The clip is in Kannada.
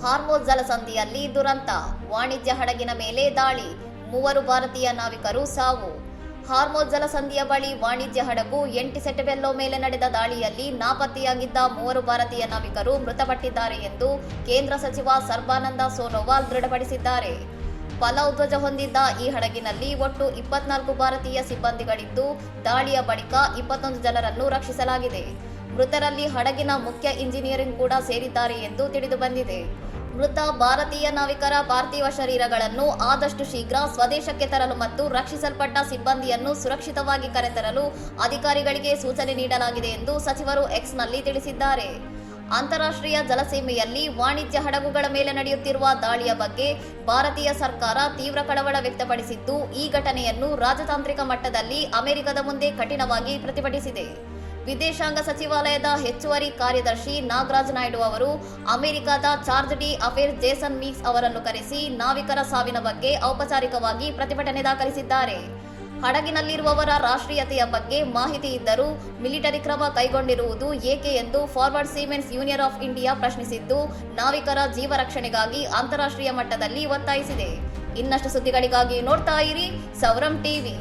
ಹಾರ್ಮೋಜ್ ಜಲಸಂಧಿಯಲ್ಲಿ ದುರಂತ, ವಾಣಿಜ್ಯ ಹಡಗಿನ ಮೇಲೆ ದಾಳಿ, 3 ಭಾರತೀಯ ನಾವಿಕರು ಸಾವು. ಹಾರ್ಮೋಜ್ ಜಲಸಂಧಿಯ ಬಳಿ ವಾಣಿಜ್ಯ ಹಡಗು ಎಂಟಿಸೆಟಬೆಲ್ಲೋ ಮೇಲೆ ನಡೆದ ದಾಳಿಯಲ್ಲಿ ನಾಪತ್ತೆಯಾಗಿದ್ದ 3 ಭಾರತೀಯ ನಾವಿಕರು ಮೃತಪಟ್ಟಿದ್ದಾರೆ ಎಂದು ಕೇಂದ್ರ ಸಚಿವ ಸರ್ಬಾನಂದ ಸೋನೋವಾಲ್ ದೃಢಪಡಿಸಿದ್ದಾರೆ. ಪಲಾವ್ ಧ್ವಜ ಹೊಂದಿದ್ದ ಈ ಹಡಗಿನಲ್ಲಿ ಒಟ್ಟು 24 ಭಾರತೀಯ ಸಿಬ್ಬಂದಿಗಳಿದ್ದು, ದಾಳಿಯ ಬಳಿಕ 21 ಜನರನ್ನು ರಕ್ಷಿಸಲಾಗಿದೆ. ಮೃತರಲ್ಲಿ ಹಡಗಿನ ಮುಖ್ಯ ಇಂಜಿನಿಯರಿಂಗ್ ಕೂಡ ಸೇರಿದ್ದಾರೆ ಎಂದು ತಿಳಿದುಬಂದಿದೆ. ಮೃತ ಭಾರತೀಯ ನಾವಿಕರ ಪಾರ್ಥಿವ ಶರೀರಗಳನ್ನು ಆದಷ್ಟು ಶೀಘ್ರ ಸ್ವದೇಶಕ್ಕೆ ತರಲು ಮತ್ತು ರಕ್ಷಿಸಲ್ಪಟ್ಟ ಸಿಬ್ಬಂದಿಯನ್ನು ಸುರಕ್ಷಿತವಾಗಿ ಕರೆತರಲು ಅಧಿಕಾರಿಗಳಿಗೆ ಸೂಚನೆ ನೀಡಲಾಗಿದೆ ಎಂದು ಸಚಿವರು ಎಕ್ಸ್ನಲ್ಲಿ ತಿಳಿಸಿದ್ದಾರೆ. ಅಂತಾರಾಷ್ಟ್ರೀಯ ಜಲಸೀಮೆಯಲ್ಲಿ ವಾಣಿಜ್ಯ ಹಡಗುಗಳ ಮೇಲೆ ನಡೆಯುತ್ತಿರುವ ದಾಳಿಯ ಬಗ್ಗೆ ಭಾರತೀಯ ಸರ್ಕಾರ ತೀವ್ರ ಕಳವಳ ವ್ಯಕ್ತಪಡಿಸಿದ್ದು, ಈ ಘಟನೆಯನ್ನು ರಾಜತಾಂತ್ರಿಕ ಮಟ್ಟದಲ್ಲಿ ಅಮೆರಿಕದ ಮುಂದೆ ಕಠಿಣವಾಗಿ ಪ್ರತಿಭಟಿಸಿದೆ. ವಿದೇಶಾಂಗ ಸಚಿವಾಲಯದ ಹೆಚ್ಚುವರಿ ಕಾರ್ಯದರ್ಶಿ ನಾಗರಾಜ್ ನಾಯ್ಡು ಅವರು ಅಮೆರಿಕದ ಚಾರ್ಜ್ ಡಿ ಅಫೇರ್ಸ್ ಜೇಸನ್ ಮೀಕ್ಸ್ ಅವರನ್ನು ಕರೆಸಿ ನಾವಿಕರ ಸಾವಿನ ಬಗ್ಗೆ ಔಪಚಾರಿಕವಾಗಿ ಪ್ರತಿಭಟನೆ ದಾಖಲಿಸಿದ್ದಾರೆ. ಹಡಗಿನಲ್ಲಿರುವವರ ರಾಷ್ಟ್ರೀಯತೆಯ ಬಗ್ಗೆ ಮಾಹಿತಿ ಇದ್ದರೂ ಮಿಲಿಟರಿ ಕ್ರಮ ಕೈಗೊಂಡಿರುವುದು ಏಕೆ ಎಂದು forward seamen's union of India ಪ್ರಶ್ನಿಸಿದ್ದು, ನಾವಿಕರ ಜೀವ ರಕ್ಷಣೆಗಾಗಿ ಅಂತಾರಾಷ್ಟ್ರೀಯ ಮಟ್ಟದಲ್ಲಿ ಒತ್ತಾಯಿಸಿದೆ. ಇನ್ನಷ್ಟು ಸುದ್ದಿಗಳಿಗಾಗಿ ನೋಡ್ತಾ ಇರಿ ಸೌರಂ ಟಿವಿ.